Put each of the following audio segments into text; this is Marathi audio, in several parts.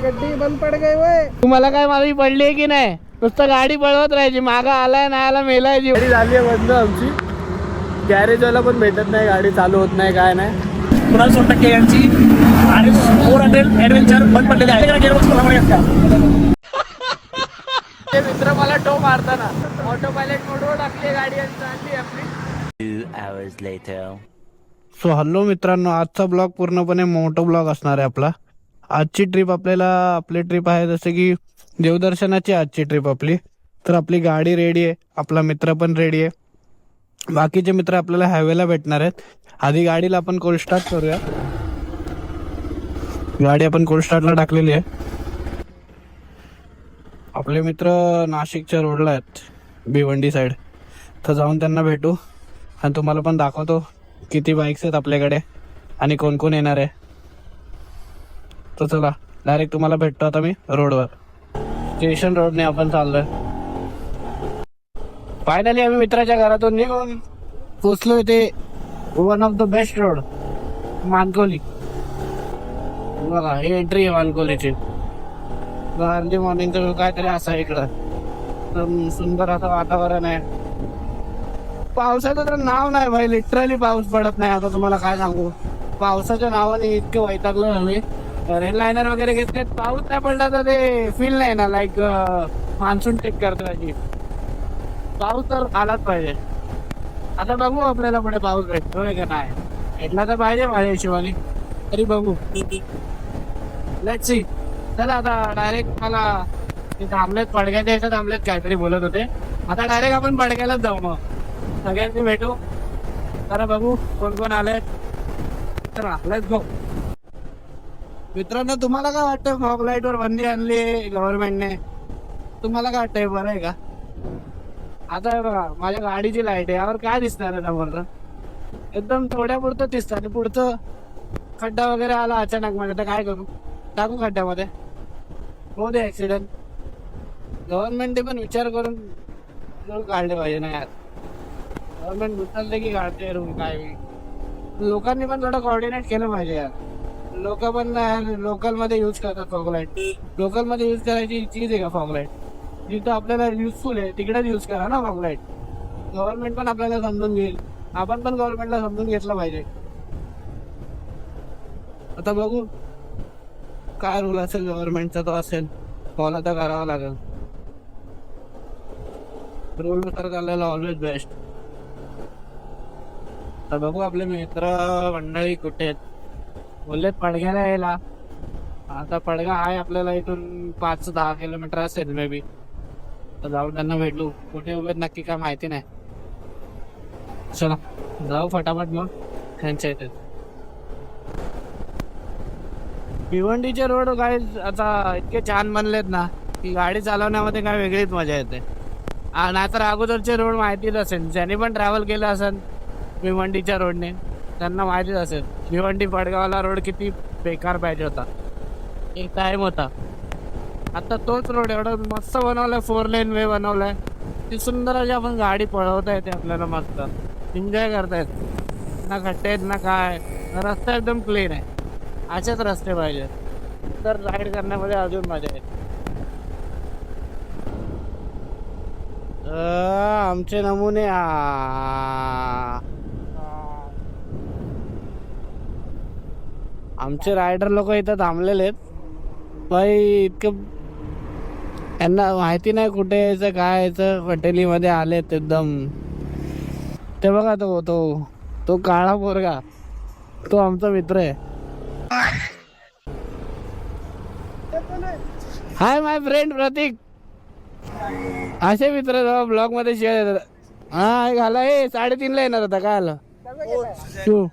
गड्डी बंद पड गई वय. तुम्हाला काय माझी पडली आहे की नाही? नुसतं गाडी पळवत राहायची, मागा आलाय नाही आला मेलायची. गाडी झाली आहे बंद आमची. गॅरेजवाला पण भेटत नाही, गाडी चालू होत नाही काय नाही. कुणाल सोनटक्के यांची आणि 400 ॲडव्हेंचर बंद पडलेली आहे. ते मित्र मला टो मारताना ऑटो पायलट मोडवर टाकली गाडी आणि चालली आपली. 2 hours later. सो हॅलो मित्रांनो, आजचा ब्लॉग पूर्णपणे मोठा ब्लॉग असणार आहे आपला. आजची ट्रिप आपली ट्रिप आहे जसं की देवदर्शनाची आजची ट्रिप आपली. तर आपली गाडी रेडी आहे, आपला मित्र पण रेडी आहे, बाकीचे मित्र आपल्याला हायवेला भेटणार आहेत. आधी गाडीला आपण कोल्ड स्टार्ट करूया. गाडी आपण कोल्ड स्टार्टला टाकलेली आहे. आपले मित्र नाशिकच्या रोडला आहेत, भिवंडी साईड. तर जाऊन त्यांना भेटू आणि तुम्हाला पण दाखवतो किती बाईक्स आहेत आपल्याकडे आणि कोण कोण येणार आहे. तर चला डायरेक्ट तुम्हाला भेटतो आता मी रोडवर. स्टेशन रोडने आपण चाललोय. फायनली आम्ही मित्राच्या घरातून निघून पोचलोय ते one of the best road, Mankoli. बघा ही एंट्री आहे मानकोलीची. अर्ली मॉर्निंगचं काहीतरी असं आहे इकडं. एकदम सुंदर असं वातावरण आहे. पावसाचं तर नाव नाही भाई, लिटरली पाऊस पडत नाही. आता तुम्हाला काय सांगू, पावसाच्या नावाने इतकं वैतागलो आम्ही. रेन लायनर वगैरे घेतले, पाऊस नाही पडला तर ते फील नाही ना, लाईक मान्सून टेक करतो त्याची. पाऊस तर आलाच पाहिजे. आता बघू आपल्याला पुढे पाऊस भेटतोय का नाही. भेटला तर पाहिजे माझ्या हिशोबाने, तरी बघू. Let's see. चला आता डायरेक्ट मला ते थांबलेत, पडक्याच्या याच्यात थांबलेत काहीतरी बोलत होते. आता डायरेक्ट आपण पडक्यालाच जाऊ, मग सगळ्यांनी भेटू. जरा बघू कोण कोण आलेत. तर लेट्स गो. मित्रांनो, तुम्हाला काय वाटतं फॉग लाईट वर बंदी आणली गव्हर्नमेंटने? तुम्हाला काय वाटतंय, बरं आहे का? आता बघा माझ्या गाडीची लाईट आहे, यावर काय दिसणार आहे समोरचं? एकदम थोड्या पुरतं दिसतं आणि पुढचं खड्डा वगैरे आला अचानक मध्ये तर काय करू? टाकू खड्ड्यामध्ये, हो दे ऍक्सिडेंट. गव्हर्नमेंटने पण विचार करून रूल काढले पाहिजे ना यार. गव्हर्नमेंट उचलले की काढते रूल. काय लोकांनी पण थोडं कोऑर्डिनेट केलं पाहिजे यार. लोक पण लोकल मध्ये युज करतात फॉगलाईट. लोकल मध्ये युज करायची चीज आहे का फॉगलाईट? जिथं आपल्याला युजफुल आहे तिकडेच युज करा ना फॉगलाईट. गव्हर्नमेंट पण आपल्याला समजून घेईल, आपण पण गव्हर्नमेंटला समजून घेतलं पाहिजे. आता बघू काय रूल असेल गव्हर्नमेंटचा, तो असेल फॉलो तर करावा लागेल. रूल तर करायला ऑलवेज बेस्ट. तर बघू आपले मित्र मंडळी कुठे आहेत. बोललेत पडग्याला यायला. आता पडगा आहे आपल्याला इथून 5-10 किलोमीटर असेल मे बी. तर जाऊन त्यांना भेटू. कुठे उभे नक्की काय माहिती नाही. चला जाऊ फटाफट मग त्यांच्या इथे. भिवंडीचे रोड काय आता इतके छान बनलेत ना की गाडी चालवण्यामध्ये काय वेगळीच मजा येते. नाहीतर अगोदरचे रोड माहितीच असेल, ज्यांनी पण ट्रॅव्हल केलं असेल भिवंडीच्या रोडने त्यांना माहितीच असेल भिवंडी पडगावला रोड किती बेकार पाहिजे होता. एक टाइम होता. आता तोच रोड एवढा मस्त बनवलाय, 4 लेन वे बनवलाय. ती सुंदर अशी आपण गाडी पळवता येते आपल्याला, मस्त एन्जॉय करता येत. ना खड्डे आहेत ना काय, रस्ता एकदम क्लीन आहे. असेच रस्ते पाहिजे तर राईड करण्यामध्ये अजून मजा येते. आमचे नमुने आमचे रायडर लोक इथं थांबलेले आहेत भाई. इतकं त्यांना माहिती नाही कुठे यायचं काय यायचं. पटेलीमध्ये आलेत एकदम. ते बघा तो तो तो काळा पोरगा, तो आमचा मित्र आहे. हाय माय फ्रेंड प्रतीक. असे मित्र जेव्हा ब्लॉग मध्ये शेअर येतात. हा घाला. 3:30 ला येणार होता. काय आलं तू?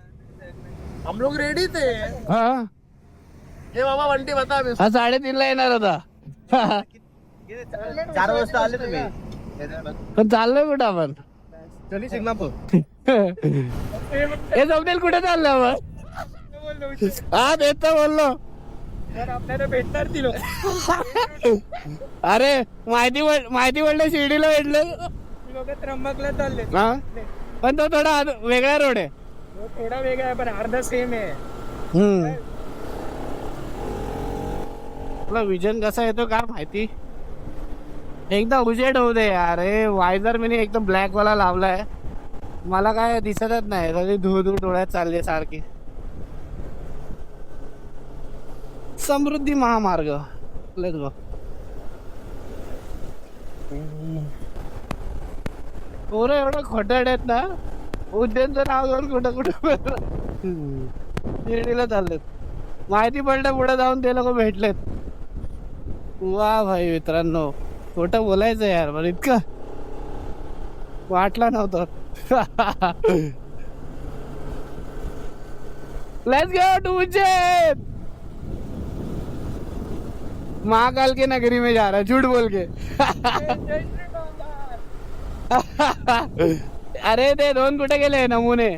हम लोग रेडी थे. हा हे बाबा वंटी बता. हा 3:30 ला येणार होता. 4 वाजता आले तुम्ही. पण चाललोय कुठं आपण? चली शिंगणापूर. हे जमतील कुठे चाललं आपण? हा तेच तर बोललो. आपल्याला भेटणार ती लोक. अरे माहिती पडलं शिर्डीला भेटलं. लोक त्र्यंबकला चालले. हा पण तो थोडा वेगळा रोड आहे. थोडा वेगळा आहे पण अर्धा सेम आहे. आपला विजन कसा येतो काय माहिती. एकदा उजेड होऊ दे यार. हे वायझर मी एकदम ब्लॅक वाला लावलाय, मला काय दिसतच नाही. कधी धूळ धूळ डोळ्यात चालली सारखी. समृद्धी महामार्ग, लेट्स गो. पोरं एवढं खोटाड आहेत ना, उज्जैनचं नाव घेऊन कुठं कुठं शिर्डीला चाललेत. माहिती पडलं पुढे जाऊन ते लोक भेटलेत. वा भाई मित्रांनो, खोटं बोलायचं यार, मला इतकं वाटलं नव्हतं. Let's go to Ujjain. Mahakal के नगरी में जा रहा है झूठ बोल के. अरे ते दोन कुठे गेले नमुने.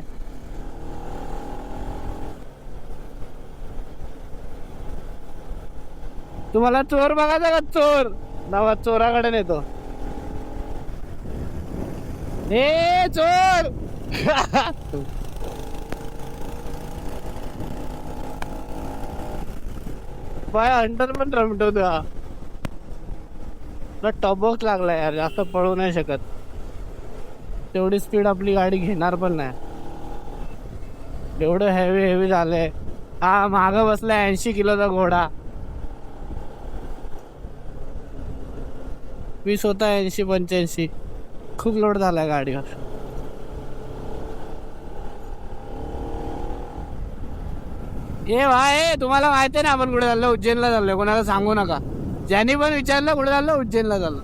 तुम्हाला चोर बघायचा का? चोर नावा चोराकडे नेतो. हे चोर. बाय हंटर पण रमटवतो हा. टॉप बॉक्स लागला यार, जास्त पळू नाही शकत. तेवढी स्पीड आपली गाडी घेणार पण नाही. एवढं हेवी हेवी झालंय. हा माग बसलाय 80 किलोचा घोडा. 20 होता 80-85. खूप लोड झालाय गाडीवर. ए भाई तुम्हाला माहिती आहे ना आपण कुठे चाललो? उज्जैनला चाललोय. कोणाला सांगू नका. ज्यांनी पण विचारलं कुठे चाललो, उज्जैनला चाललो.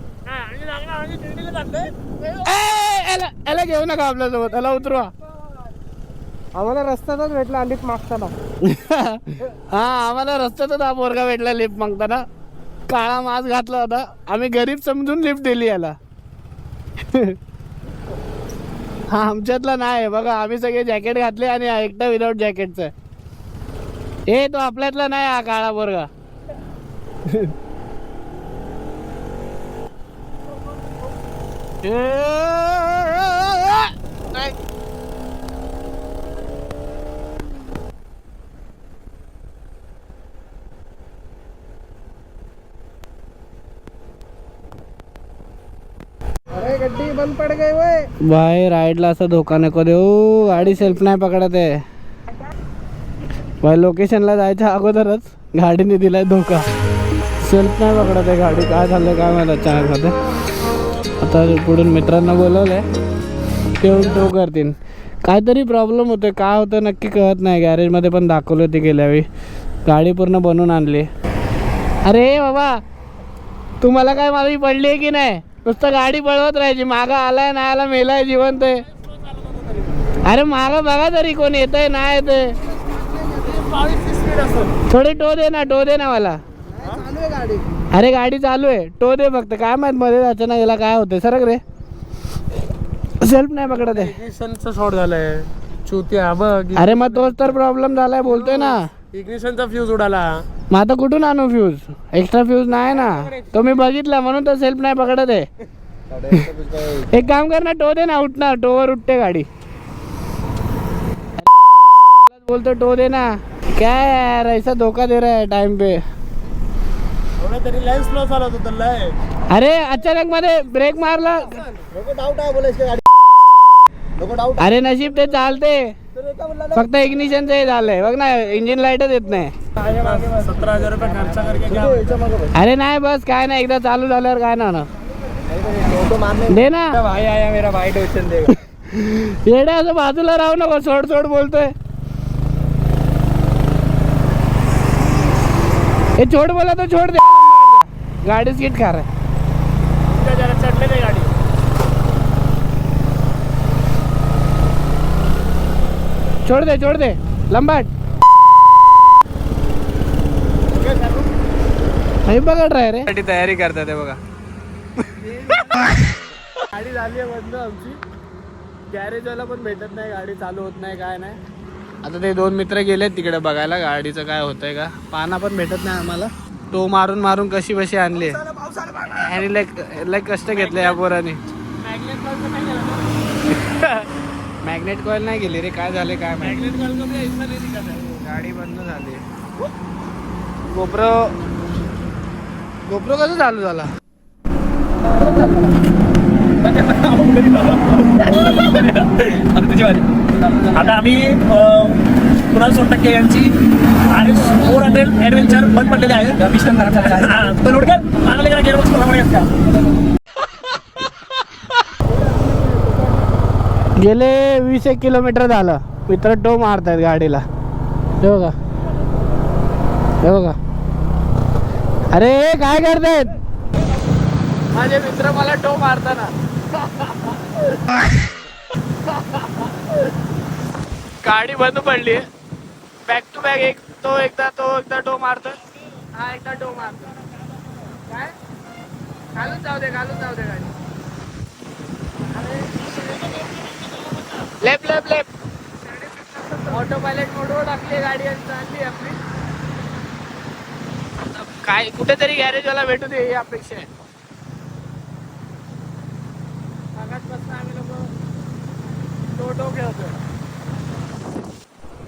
याला घेऊ नका आपल्यासोबत, त्याला उतरवा. आम्हाला रस्त्यातच भेटला लिफ्ट मागताना. हा आम्हाला रस्त्यातच हा पोरगा भेटला लिफ्ट मागताना. काळा मास्क घातला होता. आम्ही गरीब समजून लिफ्ट दिली याला. हा आमच्यातला नाही बघा. आम्ही सगळे जॅकेट घातले आणि एकटा विदाउट जॅकेटचं. ए तो आपल्यातला नाही हा काळा पोरगा. अरे गड्डी बंद पड़ गई वय. भाई राईडला असा धोका नको देऊ. गाडी सेल्फ नाही पकडत आहे भाई. लोकेशनला जायच्या अगोदरच गाडीने दिलाय धोका. सेल्फ नाही पकडत आहे गाडी. काय झालं काय मला अचानक मध्ये. आता पुढून मित्रांना बोलवलंय, ते टो करतील. काहीतरी प्रॉब्लेम होतोय. काय होतं नक्की कळत नाही. गॅरेजमध्ये पण दाखवलं होती गेल्या वेळी. गाडी पूर्ण बनवून आणली. अरे बाबा तुम्हाला काय माझी पडली आहे की नाही? नुसतं गाडी पळवत राहायची. मागं आलाय नाही आला मेलाय जिवंत आहे. अरे मागं बघा तरी कोण येतंय नाही येतंय. थोडी टो दे ना, टो दे ना मला. अरे गाडी चालू आहे, टो दे फक्त. काय माहित मध्ये अचानक याला काय होतंय. सरक रे. सेल्फ नाही पकडत आहे. इग्निशनचा शॉर्ट झालाय चुत्या बघ. अरे मग तोच तर प्रॉब्लेम झालाय बोलतोय ना. इग्निशनचा फ्यूज उडाला. मग आता कुठून आणू फ्यूज? एक्स्ट्रा फ्यूज नाही ना. तो मी बघितला म्हणून तर सेल्फ नाही पकडत आहे. एक काम कर ना, टो दे ना. उठ ना, टोवर उठते गाडी. बोलतो टो दे ना. क्या यार ऐसा धोखा दे रहा है टाइम पे. तरी लाईव्ह स्लो चालत होतं लय. अरे अचानक मध्ये ब्रेक मारला. डाऊट आहे बोलायचं गाडी. डाऊट. अरे नशीब ते चालते, फक्त इग्निशनचं हे झालंय बघ ना. इंजिन लाईटच येत नाही. 17,000 रुपये खर्च करके. अरे नाही बस काय नाही. एकदा चालू झाल्यावर काय ना दे ना. भाई आया मेरा भाई ट्यूशन देगा. येडा असं बाजूला राहू नको. सोड सोड बोलतोय. हे छोड बोला तो छोड दे. गाडी स्किट खा रहा है. जरा चढले नाही गाडी. छोड़ दे लंबाट. नाही बघत राह रे. तयारी करतात बघा. गाडी झाली आहे बंद आमची. गॅरेजवाला पण भेटत नाही. गाडी चालू होत नाही काय नाही. आता ते दोन मित्र गेलेत तिकडे बघायला गाडीचं काय होतंय का. पाना पण भेटत नाही आम्हाला. तो मारून मारून कशी बशी आणली आणि लाईक कष्ट घेतले या पोराने. मॅग्नेट कॉईल नाही गेली रे. काय झाले काय माहिती. गाडी बंद झाली. गोप्रो गोप्रो कसं चालू झाला? आता आम्ही कुणाल सोनटक्के यांची RS400 ऍडव्हेंचर बंद पडलेली आहे. तर लोडक्यात मागले गेअर बॉक्स प्रमाणे का गेले 20 किलोमीटर झालं. मित्र टो मारतायत गाडीला. हे बघा, हे बघा. अरे काय करतायत माझे मित्र मला टो मारताना. गाडी बंद पडली. बॅक टू बॅक एक तो एकदा टो मारतो, हा एकदा टो मारतो. काय घालून जाऊ दे गाडी. लेफ्ट ऑटो पायलट मोडवर टाकली गाडी आणि चालली आपली. काय कुठेतरी गॅरेजवाला भेटू दे ही अपेक्षा आहे. मागासपासून आम्ही लोक टो खेळतोय.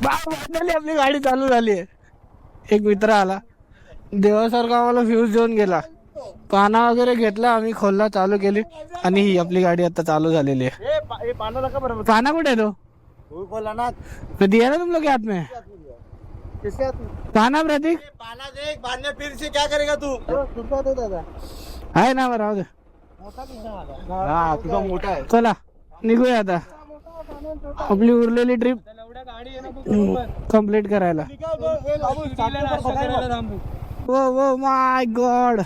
फायनली आपली गाडी चालू झाली आहे. एक मित्र आला देवासारखा आम्हाला फ्यूज देऊन गेला. पाना वगैरे घेतला आम्ही, खोलला, चालू केली आणि ही आपली गाडी आता चालू झालेली आहे. पाना कुठे आहे तो? तो दिया ना तुम लोग के हाथ में? पाना प्रतीक पाना देख, बाद में फिर से क्या करेगा तू? आहे ना, राहू दे. हा तुझा मोठा आहे. चला निघूया आता आपली उरलेली ट्रिप कंप्लीट करायला. ओ माय गॉड,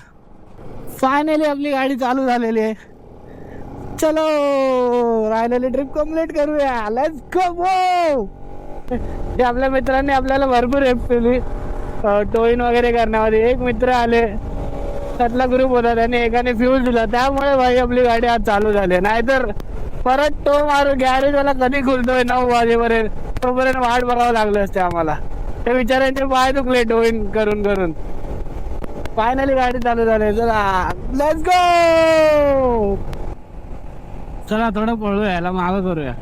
फायनली आपली गाडी चालू झालेली आहे. चलो राहिलेली ट्रिप कंप्लीट करूया. Let's go. ते आपल्या मित्रांनी आपल्याला भरपूर हेल्प केली टोईन वगैरे करण्यामध्ये. एक मित्र आले, त्यातला ग्रुप होता, त्याने एकाने फ्यूज दिला, त्यामुळे भाई आपली गाडी आज चालू झाली. नाहीतर परत टो मारू गॅरेजवाला कधी खुलतोय 9 वाजेपर्यंत, तोपर्यंत वाट बघावं लागलं असते आम्हाला. ते बिचाऱ्यांचे पाय दुखले टोईन करून. फायनली गाडी चालू झाली. चला लेट्स गो. चला थोडं पळूया, याला मागं करूया.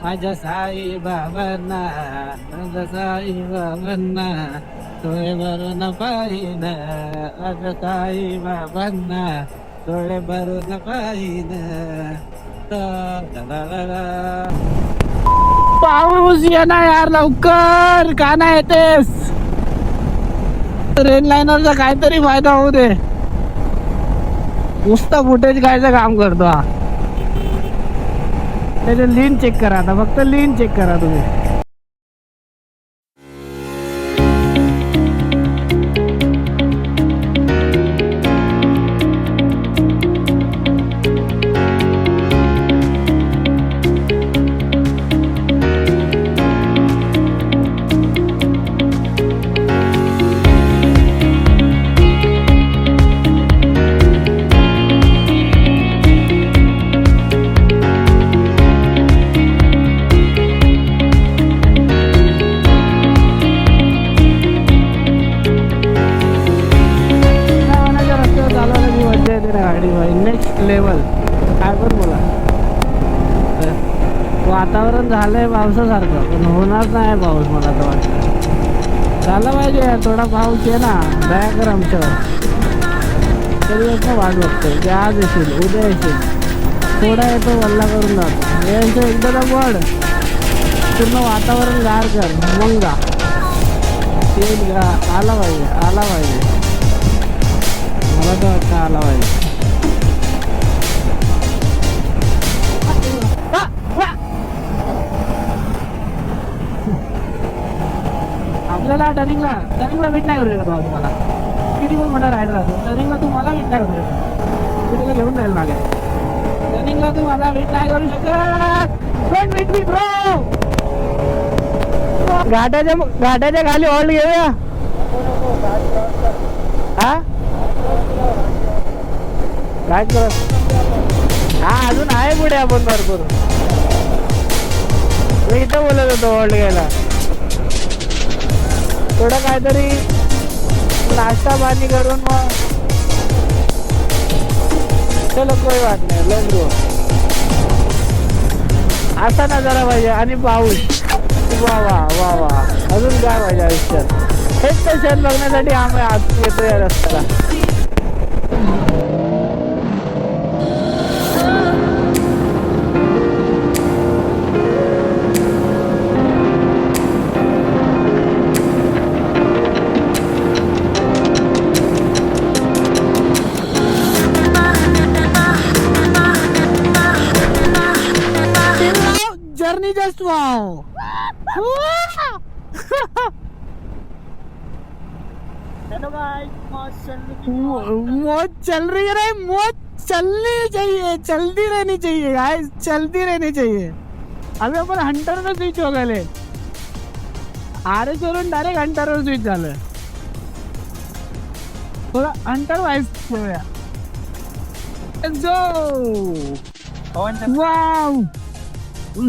माझ्या साई बाबांना, माझ्या साई बाबांना डोळे भरून पाहिन. माझ्या साई बाबांना डोळे भरून पाहिन. पाऊस ये ना यार लवकर, का नाही येतेस? रेन लाईनरचा काहीतरी फायदा होऊ दे. नुसता फुटेज कायचं काम करतो हा. त्याचे लीन चेक करा आता, फक्त लीन चेक करा तुम्ही. Next level. काय पण बोला, वातावरण झालंय पावसासारखं, पण होणार नाही पाऊस. मला तर वाटतं झालं पाहिजे थोडा पाऊस आहे ना. दया कर आमच्यावर. तरी असं वाट बघतोय की आज येशील, उद्या येशील. थोडा येतो वल्ला करून जातो. यायचं एकदा पड, पूर्ण वातावरण गार कर, मग जा. तेल आला पाहिजे. मला तर वाटतं आला पाहिजे. आपल्याला टर्निंगला वेट नाही करू शकत तुम्हाला. किती पण मोठा रायडर राहतो, टर्निंगला तुम्हाला वेट नाही करू शकत. तिला घेऊन जाईल मागे. टर्निंगला तुम्हाला वेट नाही करू शकत. घाटाच्या खाली हॉल्ट घेऊया. हा गाईड करत. हा अजून आहे पुढे आपण भरपूर. मी इथं बोलत होतो हॉल्ट घ्यायला. थोडं काहीतरी नाश्ता पाणी करून मग चलो कोई बात नाही. Let's go. असा नजारा पाहिजे आणि पाऊस. वा वा वा वा, अजून काय पाहिजे आयुष्यात. हेच ते क्षण बघण्यासाठी आम्ही आज येतो या रस्त्याला. Journey just wow. Hello guys, मौज चल रही है रे, मौज चलनी चाहिए, चलती रहनी चाहिए गाइस, चलती रहनी चाहिए. अभी आपण हंटरवर स्विच हो गेले. RS वरून डायरेक्ट हंटरवर स्विच झालं. थोडा हंटर वाईफ ठेवूया. Let's go. Wow.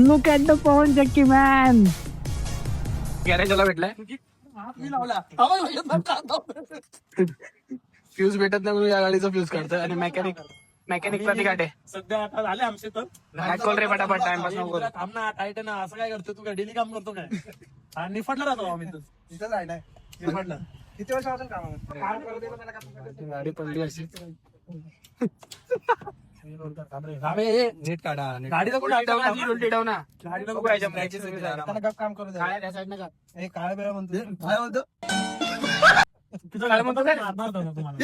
Look at the पवन चक्की man. गॅरेजला भेटलाय. फ्यूज भेटत नाही म्हणून या गाडीचा फ्यूज काढतोय. आणि मेकॅनिक प्रतीक आटे. सध्या आता झाले आमचे तर. खोल रे पटापट, टाइमपास नको करू. थांब ना, टाईट ना, असं काय करतो तू? काय डेली काम करतो काय? आणि निफाडला राहतो आम्ही तर. इथं राहिलाय. निफाडला. किती वर्षापासून काम आहे? गाडी पडली अशी. नीट काढा. गाडीला कोण उलटी ठेव ना. गाडीला नको याच्या ब्रेकची सुविधा. त्याला गप काम करू द्या. काळ्या त्या साईडनं का? हे काळ्या बेळा म्हणतो. काय म्हणतो? तुझं काय म्हणतो काय? मारणार होता तुम्हाला.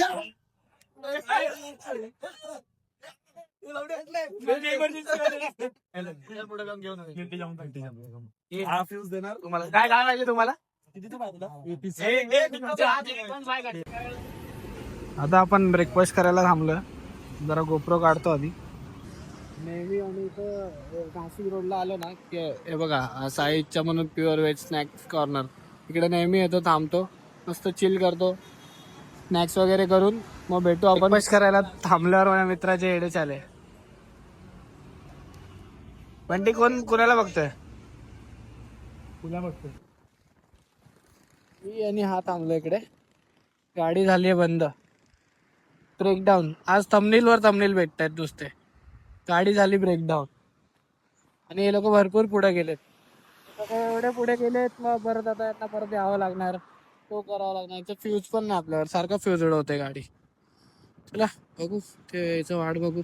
हा फ्यूज देणार तुम्हाला. काय पाहिजे तुम्हाला? किती तू पाहिजे? आता आपण ब्रेकफास्ट करायला थांबलोय. जरा गोप्रो काढतो आधी. नेहमी आम्ही इथं नाशिक रोडला आलो ना की हे बघा साईजच्या म्हणून प्युअर व्हेज स्नॅक्स कॉर्नर. इकडे नेहमी येतो, थांबतो, मस्त चिल करतो, स्नॅक्स वगैरे करून मग भेटू आपण. ब्रेकफास्ट करायला थांबल्यावर माझ्या मित्राचे येडे चाले. पण ते कुणाला बघतोय? तुला बघतोय. मी आणि हा थांबलो इकडे. गाडी झाली आहे बंद. ब्रेकडाऊन. आज थंबनेलवर थंबनेल भेटतायत नुसते. गाडी झाली ब्रेकडाऊन. आणि हे लोक भरपूर पुढे गेलेत. एवढे पुढे गेलेत, मग परत आता यांना परत यावं लागणार, तो करावा लागणार. याचं फ्यूज पण नाही आपल्यावर, सारखं फ्यूज उडवते गाडी. चला बघू ते याचं वाट बघू.